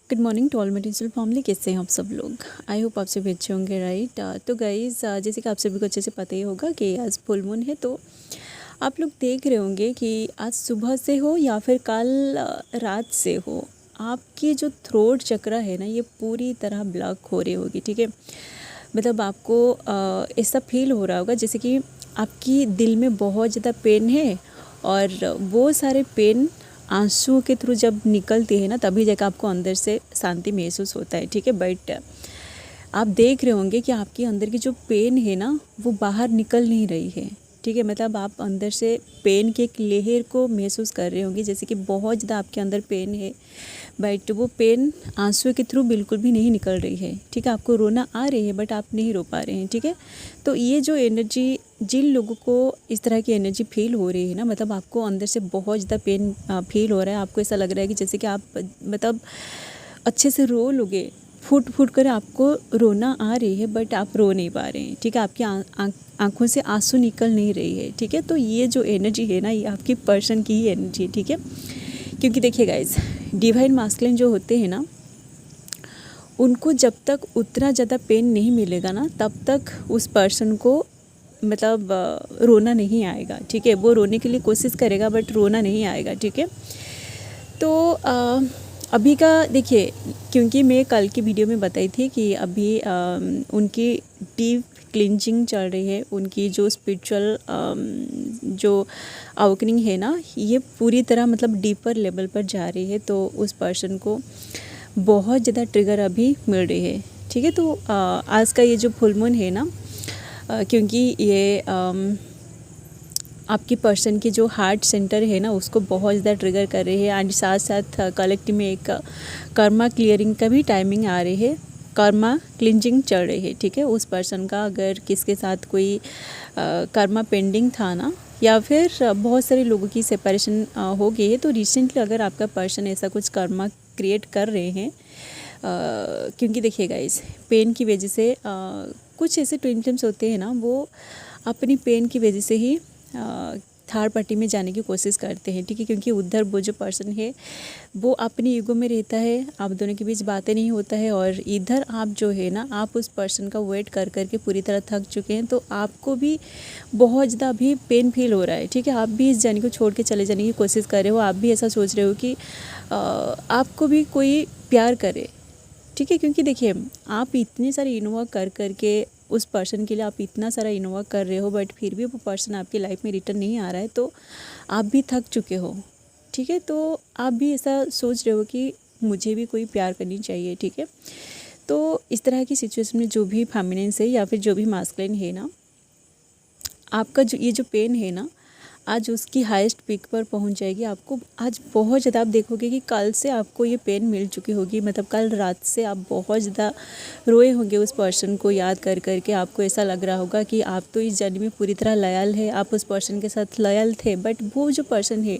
Good morning to all my digital family. कैसे हैं आप सब लोग? आई होप आप सभी अच्छे होंगे, राइट। तो गाइज़, जैसे कि आप सभी को अच्छे से पता ही होगा कि आज फुल मून है, तो आप लोग देख रहे होंगे कि आज सुबह से हो या फिर कल रात से हो, आपकी जो थ्रोट चक्र है ना, ये पूरी तरह ब्लॉक हो रही होगी। ठीक है, मतलब आपको ऐसा फील हो रहा होगा जैसे कि आपकी दिल में बहुत ज़्यादा पेन है, और वो सारे पेन आंसुओं के थ्रू जब निकलती है ना, तभी जाकर आपको अंदर से शांति महसूस होता है। ठीक है, बट आप देख रहे होंगे कि आपके अंदर की जो पेन है ना, वो बाहर निकल नहीं रही है। ठीक है, मतलब आप अंदर से पेन की एक लहर को महसूस कर रहे होंगे, जैसे कि बहुत ज़्यादा आपके अंदर पेन है, बट वो पेन आंसू के थ्रू बिल्कुल भी नहीं निकल रही है। ठीक है, आपको रोना आ रही है बट आप नहीं रो पा रहे हैं। ठीक है, तो ये जो एनर्जी, जिन लोगों को इस तरह की एनर्जी फील हो रही है ना, मतलब आपको अंदर से बहुत ज़्यादा पेन फील हो रहा है, आपको ऐसा लग रहा है कि जैसे कि आप मतलब अच्छे से रो लोगे, फूट फूट कर आपको रोना आ रही है, बट आप रो नहीं पा रहे हैं। ठीक है, आपकी आँखों से आंसू निकल नहीं रही है। ठीक है, तो ये जो एनर्जी है ना, ये आपकी पर्सन की ही एनर्जी है। ठीक है, क्योंकि देखिए गाइज, डिवाइन मास्कुलिन जो होते हैं ना, उनको जब तक उतना ज़्यादा पेन नहीं मिलेगा ना, तब तक उस पर्सन को मतलब रोना नहीं आएगा। ठीक है, वो रोने के लिए कोशिश करेगा बट रोना नहीं आएगा। ठीक है, तो अभी का देखिए, क्योंकि मैं कल की वीडियो में बताई थी कि अभी उनकी डीप क्लिंजिंग चल रही है, उनकी जो स्पिरिचुअल जो अवेकनिंग है ना, ये पूरी तरह मतलब डीपर लेवल पर जा रही है, तो उस पर्सन को बहुत ज़्यादा ट्रिगर अभी मिल रही है। ठीक है, तो आज का ये जो फुल मून है ना, क्योंकि ये आपकी पर्सन की जो हार्ट सेंटर है ना, उसको बहुत ज़्यादा ट्रिगर कर रही है, एंड साथ साथ कलेक्टिव में एक कर्मा क्लियरिंग का भी टाइमिंग आ रही है, कर्मा क्लिंजिंग चल रही है। ठीक है, उस पर्सन का अगर किसके साथ कोई कर्मा पेंडिंग था ना, या फिर बहुत सारे लोगों की सेपरेशन हो गई है, तो रिसेंटली अगर आपका पर्सन ऐसा कुछ कर्मा क्रिएट कर रहे हैं, क्योंकि देखिएगा, इस पेन की वजह से कुछ ऐसे ट्विन फ्लेम्स होते हैं ना, वो अपनी पेन की वजह से ही थर्ड पार्टी में जाने की कोशिश करते हैं। ठीक है, क्योंकि उधर वो जो पर्सन है वो अपनी ईगो में रहता है, आप दोनों के बीच बातें नहीं होता है, और इधर आप जो है ना, आप उस पर्सन का वेट कर करके पूरी तरह थक चुके हैं, तो आपको भी बहुत ज़्यादा अभी पेन फील हो रहा है। ठीक है, आप भी इस जर्नी को छोड़ के चले जाने की कोशिश कर रहे हो, आप भी ऐसा सोच रहे हो कि आपको भी कोई प्यार करे। ठीक है, क्योंकि देखिए, आप इतने सारे इनोवा कर करके उस पर्सन के लिए आप इतना सारा इनोवा कर रहे हो, बट फिर भी वो पर्सन आपकी लाइफ में रिटर्न नहीं आ रहा है, तो आप भी थक चुके हो। ठीक है, तो आप भी ऐसा सोच रहे हो कि मुझे भी कोई प्यार करनी चाहिए। ठीक है, तो इस तरह की सिचुएशन में जो भी फेमिनिन्स है या फिर जो भी मास्कुलिन है ना, आपका जो ये जो पेन है ना, आज उसकी हाईएस्ट पीक पर पहुंच जाएगी। आपको आज बहुत ज़्यादा, आप देखोगे कि कल से आपको ये पेन मिल चुकी होगी, मतलब कल रात से आप बहुत ज़्यादा रोए होंगे उस पर्सन को याद कर करके। आपको ऐसा लग रहा होगा कि आप तो इस जर्नी में पूरी तरह लॉयल है, आप उस पर्सन के साथ लॉयल थे, बट वो जो पर्सन है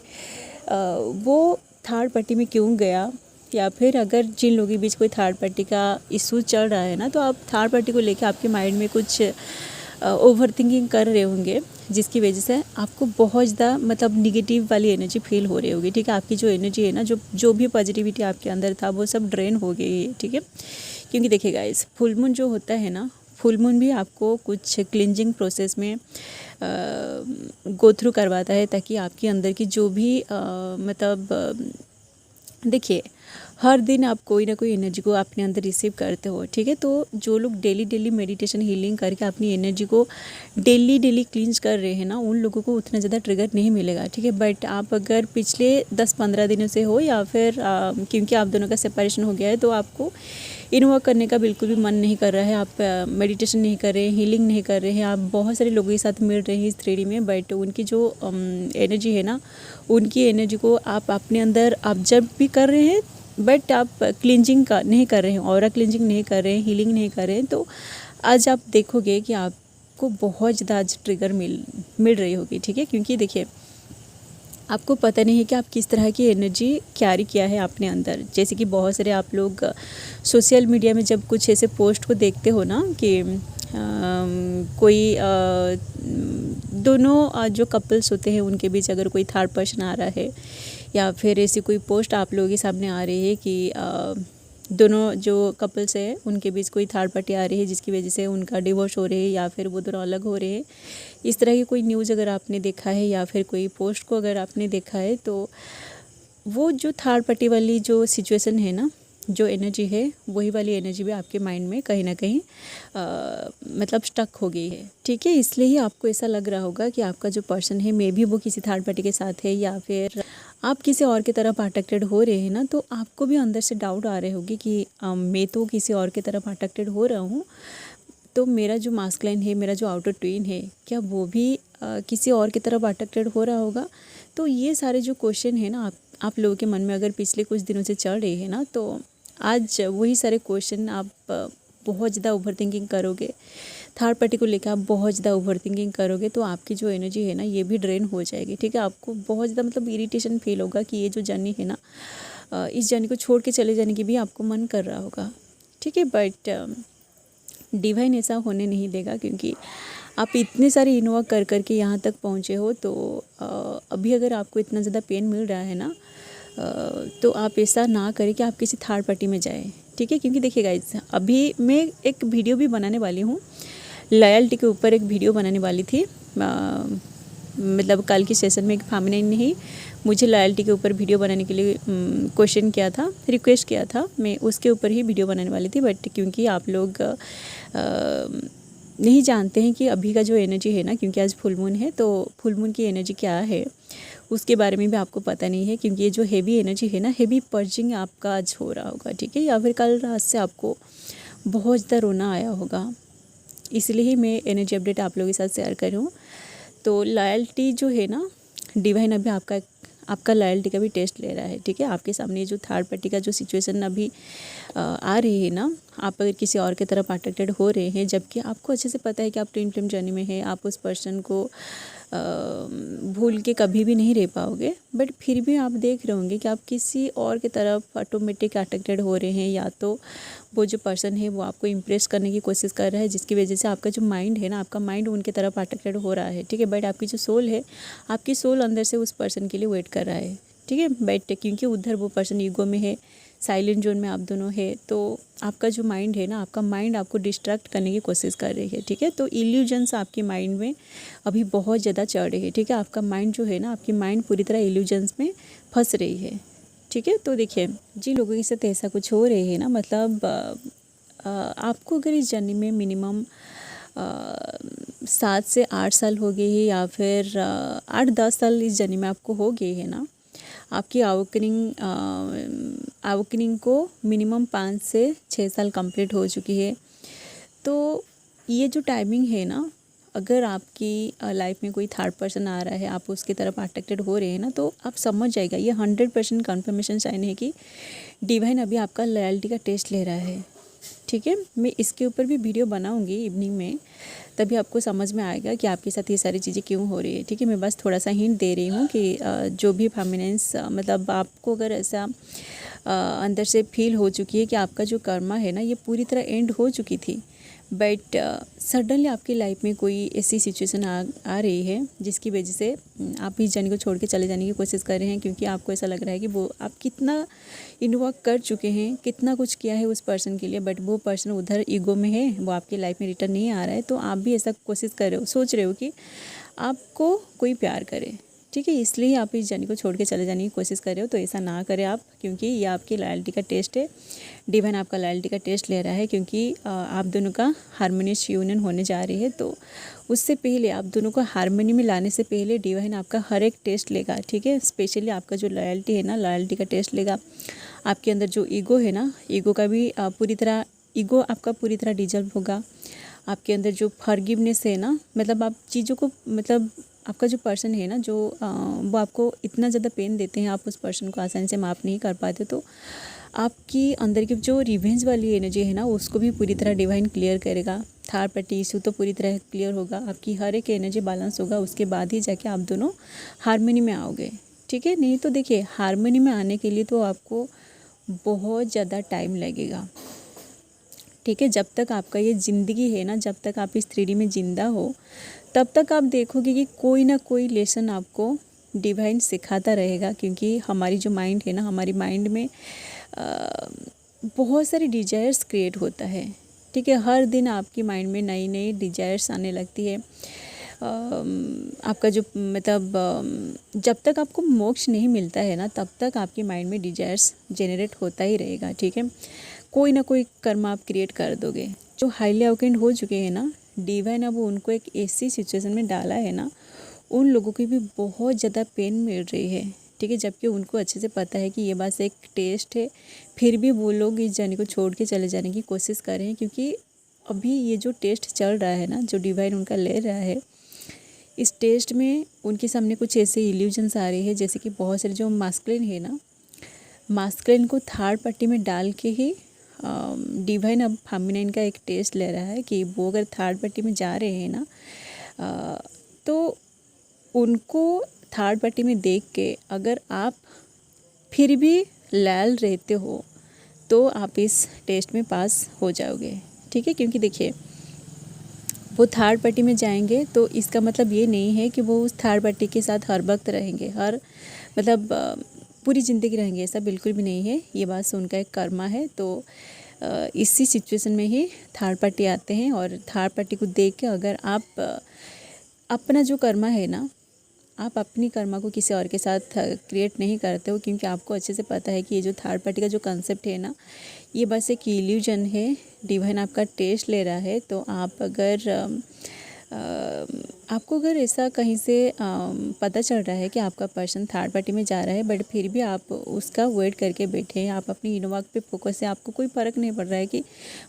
वो थर्ड पार्टी में क्यों गया, या फिर अगर जिन लोगों के बीच कोई थर्ड पार्टी का इशू चल रहा है ना, तो आप थर्ड पार्टी को लेकर आपके माइंड में कुछ ओवर थिंकिंग कर रहे होंगे, जिसकी वजह से आपको बहुत ज़्यादा मतलब निगेटिव वाली एनर्जी फील हो रही होगी। ठीक है, आपकी जो एनर्जी है ना, जो भी पॉजिटिविटी आपके अंदर था, वो सब ड्रेन हो गई है। ठीक है, क्योंकि देखिए गाइस, फुल मून जो होता है ना, फुल मून भी आपको कुछ क्लिंजिंग प्रोसेस में गो थ्रू करवाता है, ताकि आपके अंदर की जो भी मतलब देखिए, हर दिन आप कोई ना कोई एनर्जी को अपने अंदर रिसीव करते हो। ठीक है, तो जो लोग डेली डेली मेडिटेशन हीलिंग करके अपनी एनर्जी को डेली डेली क्लींज कर रहे हैं ना, उन लोगों को उतना ज़्यादा ट्रिगर नहीं मिलेगा। ठीक है, बट आप अगर पिछले 10-15 दिनों से हो, या फिर क्योंकि आप दोनों का सेपरेशन हो गया है, तो आपको इन्वॉल्व करने का बिल्कुल भी मन नहीं कर रहा है, आप मेडिटेशन नहीं कर रहे हैं, हीलिंग नहीं कर रहे हैं, आप बहुत सारे लोगों के साथ मिल रहे हैं इस 3D में, बट उनकी जो एनर्जी है ना, उनकी एनर्जी को आप अपने अंदर ऑब्जर्व भी कर रहे हैं, बट आप क्लिंजिंग का नहीं कर रहे हैं, ऑरा क्लिंजिंग नहीं कर रहे हैं, हीलिंग नहीं कर रहे हैं। तो आज आप देखोगे कि आपको बहुत ज़्यादा आज ट्रिगर मिल रही होगी। ठीक है, क्योंकि देखिए, आपको पता नहीं है कि आप किस तरह की एनर्जी कैरी किया है अपने अंदर। जैसे कि बहुत सारे आप लोग सोशल मीडिया में जब कुछ ऐसे पोस्ट को देखते हो ना, कि कोई दोनों जो कपल्स होते हैं उनके बीच अगर कोई थर्ड पर्सन आ रहा है, या फिर ऐसी कोई पोस्ट आप लोगों के सामने आ रही है कि दोनों जो कपल्स है उनके बीच कोई थर्ड पार्टी आ रही है जिसकी वजह से उनका डिवोर्स हो रही है या फिर वो दोनों अलग हो रहे हैं। इस तरह की कोई न्यूज़ अगर आपने देखा है या फिर कोई पोस्ट को अगर आपने देखा है तो वो जो थर्ड पार्टी वाली जो सिचुएशन है ना, जो एनर्जी है वही वाली एनर्जी भी आपके माइंड में कहीं ना कहीं मतलब स्टक हो गई है। ठीक है, इसलिए ही आपको ऐसा लग रहा होगा कि आपका जो पर्सन है मे बी वो किसी थर्ड पार्टी के साथ है या फिर आप किसी और की तरफ अट्रैक्टेड हो रहे हैं ना, तो आपको भी अंदर से डाउट आ रहे होगी कि मैं तो किसी और की तरफ अट्रैक्टेड हो रहा हूँ, तो मेरा जो मास्कुलिन है, मेरा जो आउटर ट्विन है, क्या वो भी किसी और की तरफ अट्रैक्टेड हो रहा होगा। तो ये सारे जो क्वेश्चन है ना आप लोगों के मन में अगर पिछले कुछ दिनों से चल रहे हैं ना, तो आज वही सारे क्वेश्चन आप बहुत ज़्यादा ओवर थिंकिंग करोगे, थर्ड पार्टी को लेकर आप बहुत ज़्यादा ओवर थिंकिंग करोगे, तो आपकी जो एनर्जी है ना ये भी ड्रेन हो जाएगी। ठीक है, आपको बहुत ज़्यादा मतलब इरिटेशन फील होगा कि ये जो जर्नी है ना, इस जर्नी को छोड़ के चले जाने की भी आपको मन कर रहा होगा। ठीक है, बट डिवाइन ऐसा होने नहीं देगा, क्योंकि आप इतने सारे इन्वॉल्व कर करके यहाँ तक पहुँचे हो, तो अभी अगर आपको इतना ज़्यादा पेन मिल रहा है ना, तो आप ऐसा ना करें कि आप किसी थर्ड पार्टी में जाएं। ठीक है, क्योंकि देखिए गाइस, अभी मैं एक वीडियो भी बनाने वाली हूँ, लॉयल्टी के ऊपर एक वीडियो बनाने वाली थी। मतलब कल की सेशन में एक फेमिनिन ने ही मुझे लॉयल्टी के ऊपर वीडियो बनाने के लिए क्वेश्चन किया था, रिक्वेस्ट किया था, मैं उसके ऊपर ही वीडियो बनाने वाली थी। बट क्योंकि आप लोग नहीं जानते हैं कि अभी का जो एनर्जी है ना, क्योंकि आज फुल मून है, तो फुल मून की एनर्जी क्या है उसके बारे में भी आपको पता नहीं है, क्योंकि ये जो हेवी एनर्जी है ना, हेवी पर्जिंग आपका आज हो रहा होगा। ठीक है, या फिर कल रात से आपको बहुत ज़्यादा रोना आया होगा, इसलिए ही मैं एनर्जी अपडेट आप लोगों के साथ शेयर कर रही हूँ। तो लॉयल्टी जो है ना, डिवाइन अभी आपका लॉयल्टी का भी टेस्ट ले रहा है। ठीक है, आपके सामने जो थर्ड पार्टी का जो सिचुएशन अभी आ रही है ना, आप अगर किसी और की तरफ अट्रैक्टेड हो रहे हैं, जबकि आपको अच्छे से पता है कि आप ट्विन फ्लेम जर्नी में हैं, आप उस पर्सन को भूल के कभी भी नहीं रह पाओगे, बट फिर भी आप देख रहे होंगे कि आप किसी और की तरफ ऑटोमेटिक अट्रैक्टेड हो रहे हैं, या तो वो जो पर्सन है वो आपको इम्प्रेस करने की कोशिश कर रहा है, जिसकी वजह से आपका जो माइंड है ना, आपका माइंड उनकी तरफ अट्रैक्टेड हो रहा है। ठीक है, बट आपकी जो सोल है, आपकी सोल अंदर से उस पर्सन के लिए वेट कर रहा है। ठीक है, बट क्योंकि उधर वो पर्सन ईगो में है, साइलेंट जोन में आप दोनों है, तो आपका जो माइंड है ना, आपका माइंड आपको डिस्ट्रैक्ट करने की कोशिश कर रही है। ठीक है, तो इल्यूजन्स आपके माइंड में अभी बहुत ज़्यादा चढ़ रही है। ठीक है, आपका माइंड जो है ना, आपकी माइंड पूरी तरह इल्यूजन्स में फंस रही है। ठीक है, तो देखिए, जिन लोगों के साथ ऐसा कुछ हो रही है ना, मतलब आपको अगर इस जर्नी में मिनिमम 7 से 8 साल हो गए हैं, या फिर 8-10 साल इस जर्नी में आपको हो गए हैं ना, आपकी अवोकनिंग को मिनिमम 5 से 6 साल कंप्लीट हो चुकी है। तो ये जो टाइमिंग है ना, अगर आपकी लाइफ में कोई थर्ड पर्सन आ रहा है, आप उसकी तरफ अट्रैक्टेड हो रहे हैं ना, तो आप समझ जाएगा, ये 100% कन्फर्मेशन साइन है कि डिवाइन अभी आपका लॉयल्टी का टेस्ट ले रहा है। ठीक है, मैं इसके ऊपर भी वीडियो बनाऊंगी इवनिंग में, तभी आपको समझ में आएगा कि आपके साथ ये सारी चीज़ें क्यों हो रही है। ठीक है, मैं बस थोड़ा सा हिंट दे रही हूँ कि जो भी फेमिनेंस मतलब आपको अगर ऐसा अंदर से फील हो चुकी है कि आपका जो कर्मा है ना, ये पूरी तरह एंड हो चुकी थी, बट सडनली आपकी लाइफ में कोई ऐसी सिचुएशन आ रही है जिसकी वजह से आप इस जर्नी को छोड़ के चले जाने की कोशिश कर रहे हैं, क्योंकि आपको ऐसा लग रहा है कि वो आप कितना इन्वॉल्व कर चुके हैं, कितना कुछ किया है उस पर्सन के लिए, बट वो पर्सन उधर ईगो में है, वो आपकी लाइफ में रिटर्न नहीं आ रहा है। तो आप भी ऐसा कोशिश कर रहे हो, सोच रहे हो कि आपको कोई प्यार करे। ठीक है, इसलिए आप इस जर्नी को छोड़ के चले जाने की कोशिश कर रहे हो। तो ऐसा ना करें आप, क्योंकि ये आपकी लॉयल्टी का टेस्ट है, डिवाइन आपका लॉयल्टी का टेस्ट ले रहा है, क्योंकि आप दोनों का हार्मोनियस यूनियन होने जा रही है। तो उससे पहले, आप दोनों को हार्मनी में लाने से पहले डिवाइन आपका हर एक टेस्ट लेगा। ठीक है, स्पेशली आपका जो लॉयल्टी है ना, लॉयल्टी का टेस्ट लेगा। आपके अंदर जो ईगो है ना, ईगो का भी ईगो आपका पूरी तरह डिजल्व होगा। आपके अंदर जो फॉरगिवनेस है ना, मतलब आप चीज़ों को, मतलब आपका जो पर्सन है ना, जो वो आपको इतना ज़्यादा पेन देते हैं, आप उस पर्सन को आसानी से माफ़ नहीं कर पाते, तो आपकी अंदर की जो रिवेंज वाली एनर्जी है ना, उसको भी पूरी तरह डिवाइन क्लियर करेगा। थर्ड पार्टी इशू तो पूरी तरह क्लियर होगा, आपकी हर एक एनर्जी बैलेंस होगा, उसके बाद ही जाके आप दोनों हारमोनी में आओगे। ठीक है, नहीं तो देखिए, हारमोनी में आने के लिए तो आपको बहुत ज़्यादा टाइम लगेगा। ठीक है, जब तक आपका ये ज़िंदगी है ना, जब तक आप इस 3D में ज़िंदा हो, तब तक आप देखोगे कि कोई ना कोई लेसन आपको डिवाइन सिखाता रहेगा, क्योंकि हमारी जो माइंड है ना, हमारी माइंड में बहुत सारी डिजायर्स क्रिएट होता है, ठीक है। हर दिन आपकी माइंड में नई नई डिजायर्स आने लगती है। आपका जो मतलब जब तक आपको मोक्ष नहीं मिलता है ना, तब तक आपकी माइंड में डिजायर्स जेनरेट होता ही रहेगा, ठीक है। कोई ना कोई कर्म आप क्रिएट कर दोगे। जो हाईली अवेकेंड हो चुके हैं ना, डिवाइन अब उनको एक ऐसी सिचुएशन में डाला है ना, उन लोगों की भी बहुत ज़्यादा पेन मिल रही है, ठीक है। जबकि उनको अच्छे से पता है कि ये बस एक टेस्ट है, फिर भी वो लोग इस जर्नी को छोड़ के चले जाने की कोशिश कर रहे हैं, क्योंकि अभी ये जो टेस्ट चल रहा है ना, जो डिवाइन उनका ले रहा है, इस टेस्ट में उनके सामने कुछ ऐसे इल्यूजन्स आ रहे हैं, जैसे कि बहुत सारे जो मास्कुलिन है ना, मास्कुलिन को थर्ड पार्टी में डाल के ही डिवाइन अब फेमिनिन का एक टेस्ट ले रहा है कि वो अगर थर्ड पार्टी में जा रहे हैं ना, तो उनको थर्ड पार्टी में देख के अगर आप फिर भी लॉयल रहते हो तो आप इस टेस्ट में पास हो जाओगे, ठीक है। क्योंकि देखिए, वो थर्ड पार्टी में जाएंगे तो इसका मतलब ये नहीं है कि वो उस थर्ड पार्टी के साथ हर वक्त रहेंगे, हर मतलब पूरी ज़िंदगी रहेंगे, ऐसा बिल्कुल भी नहीं है। ये बात से उनका एक कर्मा है। तो इसी सिचुएशन में ही थर्ड पार्टी आते हैं, और थर्ड पार्टी को देख के अगर आप अपना जो कर्मा है ना, आप अपनी कर्मा को किसी और के साथ क्रिएट नहीं करते हो, क्योंकि आपको अच्छे से पता है कि ये जो थर्ड पार्टी का जो कंसेप्ट है ना, ये बस एक इल्यूजन है। डिवाइन आपका टेस्ट ले रहा है। तो आप अगर आपको अगर ऐसा कहीं से पता चल रहा है कि आपका पर्सन थर्ड पार्टी में जा रहा है, बट फिर भी आप उसका वेट करके बैठे हैं, आप अपनी इनोवा पे फोकस है, आपको कोई फ़र्क नहीं पड़ रहा है कि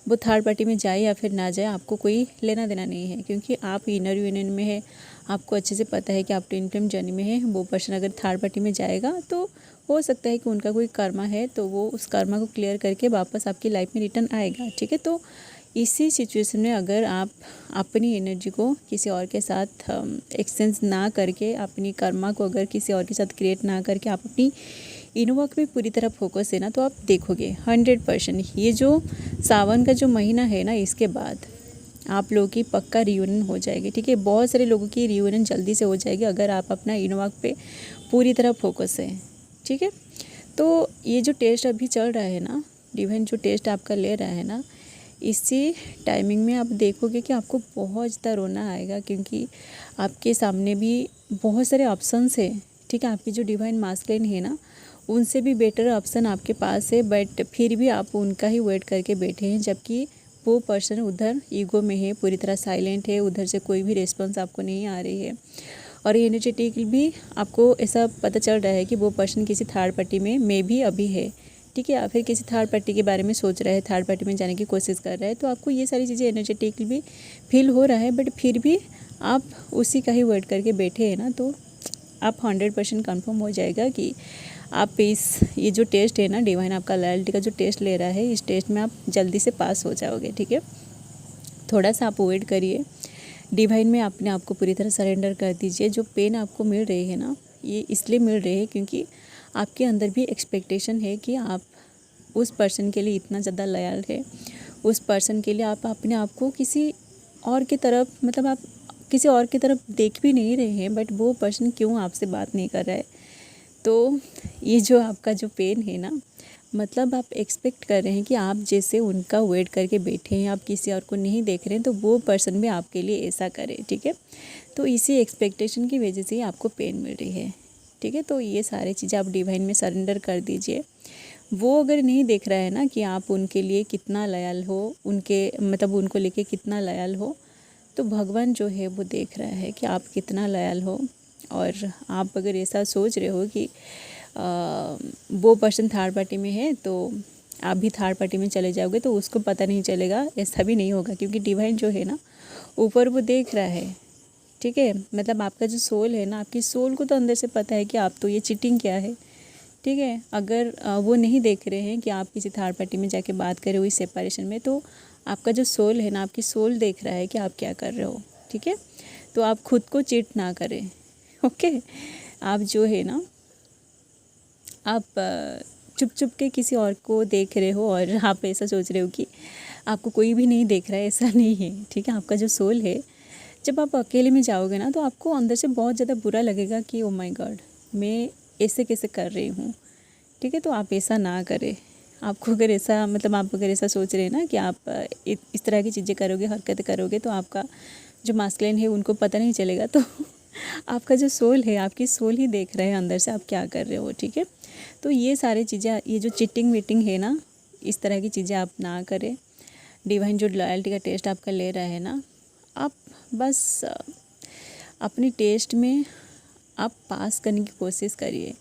वो थर्ड पार्टी में जाए या फिर ना जाए, आपको कोई लेना देना नहीं है, क्योंकि आप इनर यूनियन में है। आपको अच्छे से पता है कि आप ट्विन फ्लेम जर्नी में है। वो पर्सन अगर थर्ड पार्टी में जाएगा तो हो सकता है कि उनका कोई कर्मा है, तो वो उस कर्मा को क्लियर करके वापस आपकी लाइफ में रिटर्न आएगा, ठीक है। तो इसी सिचुएशन में अगर आप अपनी एनर्जी को किसी और के साथ एक्सचेंज ना करके, अपनी कर्मा को अगर किसी और के साथ क्रिएट ना करके आप अपनी इनवर्क पे पूरी तरह फोकस है ना, तो आप देखोगे 100% ये जो सावन का जो महीना है ना, इसके बाद आप लोगों की पक्का रियूनियन हो जाएगी, ठीक है। बहुत सारे लोगों की रियूनियन जल्दी से हो जाएगी अगर आप अपना इनवर्क पे पूरी तरह फोकस है, ठीक है। तो ये जो टेस्ट अभी चल रहा है ना, डिवाइन जो टेस्ट आपका ले रहा है ना, इसी टाइमिंग में आप देखोगे कि आपको बहुत ज़्यादा रोना आएगा, क्योंकि आपके सामने भी बहुत सारे ऑप्शंस है, ठीक है। आपकी जो डिवाइन मास्कुलिन है ना, उनसे भी बेटर ऑप्शन आपके पास है, बट फिर भी आप उनका ही वेट करके बैठे हैं, जबकि वो पर्सन उधर ईगो में है, पूरी तरह साइलेंट है, उधर से कोई भी रिस्पॉन्स आपको नहीं आ रही है। और एनर्जेटिक भी आपको ऐसा पता चल रहा है कि वो पर्सन किसी थर्ड पार्टी में मे भी अभी है, ठीक है, या फिर किसी थर्ड पार्टी के बारे में सोच रहा है, थर्ड पार्टी में जाने की कोशिश कर रहा है। तो आपको ये सारी चीज़ें एनर्जेटिक भी फील हो रहा है, बट फिर भी आप उसी का ही वेट करके बैठे हैं ना, तो आप 100% कन्फर्म हो जाएगा कि आप ये जो टेस्ट है ना, डिवाइन आपका लॉयल्टी का जो टेस्ट ले रहा है, इस टेस्ट में आप जल्दी से पास हो जाओगे, ठीक है। थोड़ा सा आप वेट करिए, डिवाइन में अपने आप को पूरी तरह सरेंडर कर दीजिए। जो पेन आपको मिल रही है ना, ये इसलिए मिल रही है क्योंकि आपके अंदर भी एक्सपेक्टेशन है कि आप उस पर्सन के लिए इतना ज़्यादा लॉयल है, उस पर्सन के लिए आप अपने आप को किसी और की तरफ, मतलब आप किसी और की तरफ देख भी नहीं रहे हैं, बट वो पर्सन क्यों आपसे बात नहीं कर रहा है। तो ये जो आपका जो पेन है ना, मतलब आप एक्सपेक्ट कर रहे हैं कि आप जैसे उनका वेट करके बैठे हैं, आप किसी और को नहीं देख रहे हैं, तो वो पर्सन भी आपके लिए ऐसा करे, ठीक है। तो इसी एक्सपेक्टेशन की वजह से ही आपको पेन मिल रही है, ठीक है। तो ये सारी चीज़ें आप डिवाइन में सरेंडर कर दीजिए। वो अगर नहीं देख रहा है ना कि आप उनके लिए कितना लॉयल हो, उनके मतलब उनको लेके कितना लॉयल हो, तो भगवान जो है वो देख रहा है कि आप कितना लॉयल हो। और आप अगर ऐसा सोच रहे हो कि वो पर्सन थर्ड पार्टी में है तो आप भी थर्ड पार्टी में चले जाओगे, तो उसको पता नहीं चलेगा, ऐसा भी नहीं होगा, क्योंकि डिवाइन जो है ना, ऊपर वो देख रहा है, ठीक है। मतलब आपका जो सोल है ना, आपकी सोल को तो अंदर से पता है कि आप तो ये चीटिंग क्या है, ठीक है। अगर वो नहीं देख रहे हैं कि आप किसी थर्ड पार्टी में जाके बात कर रहे हो इस सेपरेशन में, तो आपका जो सोल है ना, आपकी सोल देख रहा है कि आप क्या कर रहे हो, ठीक है। तो आप खुद को चीट ना करें, ओके। आप जो है ना, आप चुप चुप के किसी और को देख रहे हो और आप ऐसा सोच रहे हो कि आपको कोई भी नहीं देख रहा है, ऐसा नहीं है, ठीक है। आपका जो सोल है, जब आप अकेले में जाओगे ना, तो आपको अंदर से बहुत ज़्यादा बुरा लगेगा कि ओ माय गॉड, मैं ऐसे कैसे कर रही हूँ, ठीक है। तो आप ऐसा ना करें, आपको अगर ऐसा मतलब आप अगर ऐसा सोच रहे हैं ना कि आप इस तरह की चीज़ें करोगे, हरकतें करोगे, तो आपका जो मास्कुलिन है उनको पता नहीं चलेगा। तो आपका जो सोल है, आपकी सोल ही देख रहे हैं अंदर से आप क्या कर रहे हो, ठीक है। तो ये सारी चीज़ें, ये जो चीटिंग वीटिंग है ना, इस तरह की चीज़ें आप ना करें। डिवाइन जो लॉयल्टी का टेस्ट आपका ले रहा है ना, आप बस अपनी टेस्ट में आप पास करने की कोशिश करिए,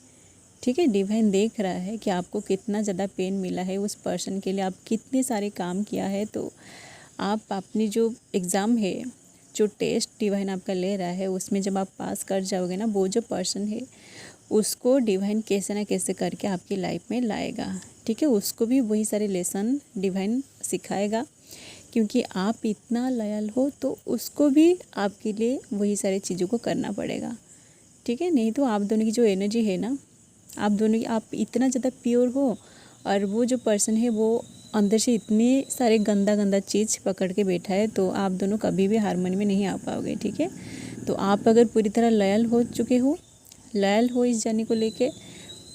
ठीक है। डिवाइन देख रहा है कि आपको कितना ज़्यादा पेन मिला है, उस पर्सन के लिए आप कितने सारे काम किया है। तो आप अपनी जो एग्ज़ाम है, जो टेस्ट डिवाइन आपका ले रहा है, उसमें जब आप पास कर जाओगे ना, वो जो पर्सन है उसको डिवाइन कैसे ना कैसे करके आपकी लाइफ में लाएगा, ठीक है। उसको भी वही सारे लेसन डिवाइन सिखाएगा, क्योंकि आप इतना लॉयल हो तो उसको भी आपके लिए वही सारी चीज़ों को करना पड़ेगा, ठीक है। नहीं तो आप दोनों की जो एनर्जी है ना, आप इतना ज़्यादा प्योर हो और वो जो पर्सन है वो अंदर से इतने सारे गंदा गंदा चीज़ पकड़ के बैठा है, तो आप दोनों कभी भी हारमोनी में नहीं आ पाओगे, ठीक है। तो आप अगर पूरी तरह लॉयल हो चुके हो, लॉयल हो इस जर्नी को लेके,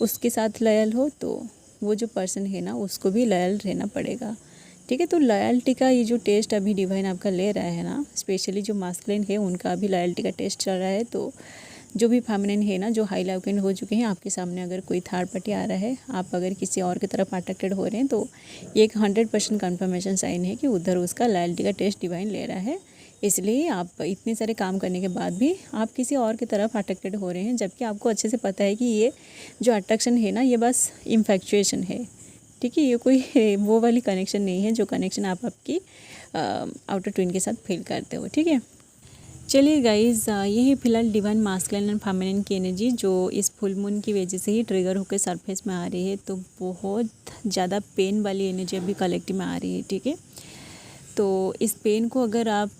उसके साथ लॉयल हो, तो वो जो पर्सन है ना उसको भी लॉयल रहना पड़ेगा, ठीक है। तो लॉयल्टी का ये जो टेस्ट अभी डिवाइन आपका ले रहा है ना, स्पेशली जो मास्कुलिन है उनका अभी लॉयल्टी का टेस्ट चल रहा है। तो जो भी फेमिनिन है ना, जो हाई लाइकेंड हो चुके हैं, आपके सामने अगर कोई थर्ड पार्टी आ रहा है, आप अगर किसी और की तरफ अट्रैक्टेड हो रहे हैं, तो ये एक 100% कन्फर्मेशन साइन है कि उधर उसका लॉयल्टी का टेस्ट डिवाइन ले रहा है। इसलिए आप इतने सारे काम करने के बाद भी आप किसी और की तरफ अट्रैक्टेड हो रहे हैं, जबकि आपको अच्छे से पता है कि ये जो अट्रैक्शन है ना, ये बस इन्फेक्चुएशन है, ठीक है। ये कोई वो वाली कनेक्शन नहीं है जो कनेक्शन आप आपकी आउटर ट्विन के साथ फील करते हो, ठीक है। चलिए गाइज़, यही फिलहाल डिवाइन मास्कुलिन एंड फेमिनिन की एनर्जी जो इस फुल मून की वजह से ही ट्रिगर होकर सरफेस में आ रही है। तो बहुत ज़्यादा पेन वाली एनर्जी अभी कलेक्टिव में आ रही है, ठीक है। तो इस पेन को अगर आप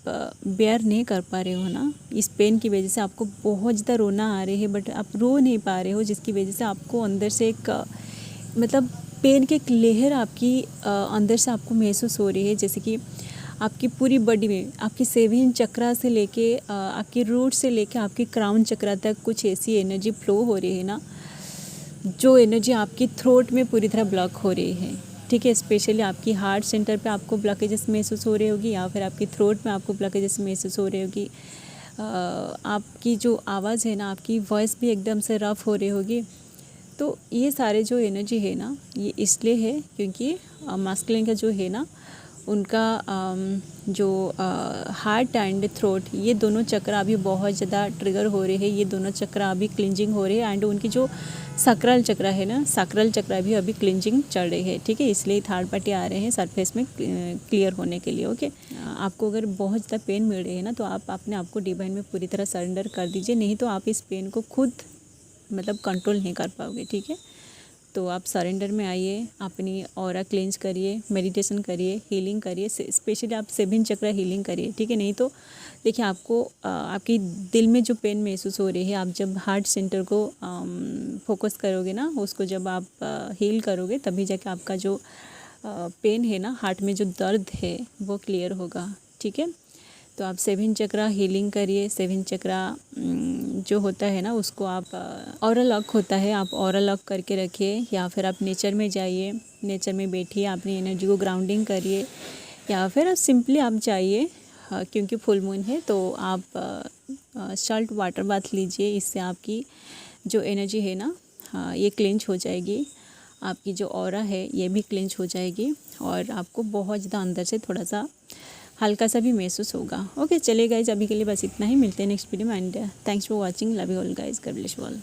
बेयर नहीं कर पा रहे हो ना, इस पेन की वजह से आपको बहुत ज़्यादा रोना आ रही है, बट आप रो नहीं पा रहे हो, जिसकी वजह से आपको अंदर से एक मतलब पेन की एक लहर आपकी अंदर से आपको महसूस हो रही है, जैसे कि आपकी पूरी बॉडी में, आपकी 7 चक्रा से लेके आपकी रूट से लेके आपकी क्राउन चक्रा तक कुछ ऐसी एनर्जी फ्लो हो रही है ना, जो एनर्जी आपकी थ्रोट में पूरी तरह ब्लॉक हो रही है, ठीक है। स्पेशली आपकी हार्ट सेंटर पे आपको ब्लॉकेजेस महसूस हो रही होगी, या फिर आपकी थ्रोट में आपको ब्लॉकेजेस महसूस हो रही होगी। आपकी जो आवाज़ है ना, आपकी वॉइस भी एकदम से रफ हो रही होगी। तो ये सारे जो एनर्जी है ना, ये इसलिए है क्योंकि मास्कुलिन का जो है ना, उनका जो हार्ट एंड थ्रोट, ये दोनों चक्र अभी बहुत ज़्यादा ट्रिगर हो रहे हैं, ये दोनों चक्र अभी क्लिंजिंग हो रहे हैं। एंड उनकी जो सक्रल चक्र है ना, सक्रल चक्र भी अभी क्लिंजिंग चल रही है, ठीक है। इसलिए थर्ड पार्टी आ रहे हैं सरफेस में क्लियर होने के लिए, ओके। आपको अगर बहुत ज़्यादा पेन मिल रही है ना, तो आप अपने आप को डिवाइन में पूरी तरह सरेंडर कर दीजिए, नहीं तो आप इस पेन को खुद मतलब कंट्रोल नहीं कर पाओगे, ठीक है। तो आप सरेंडर में आइए, अपनी ऑरा क्लेंज करिए, मेडिटेशन करिए, हीलिंग करिए, स्पेशली आप 7 चक्र हीलिंग करिए, ठीक है। नहीं तो देखिए, आपको आपकी दिल में जो पेन महसूस हो रही है, आप जब हार्ट सेंटर को फोकस करोगे ना, उसको जब आप हील करोगे, तभी जाके आपका जो पेन है ना, हार्ट में जो दर्द है वो क्लियर होगा, ठीक है। तो आप 7 चक्रा हीलिंग करिए। 7 चक्रा जो होता है ना, उसको आप ऑरा लॉक होता है, आप ऑरा लॉक करके रखिए, या फिर आप नेचर में जाइए, नेचर में बैठिए, अपनी एनर्जी को ग्राउंडिंग करिए, या फिर आप सिंपली आप जाइए, क्योंकि फुल मून है तो आप सॉल्ट वाटर बाथ लीजिए। इससे आपकी जो एनर्जी है ना, ये क्लेंज हो जाएगी, आपकी जो ऑरा है ये भी क्लेंज हो जाएगी, और आपको बहुत ज़्यादा अंदर से थोड़ा सा हल्का सा भी महसूस होगा, ओके। चलिए गाइज, अभी के लिए बस इतना ही, मिलते हैं नेक्स्ट वीडियो में, and thanks for watching, love you all guys, God bless you all.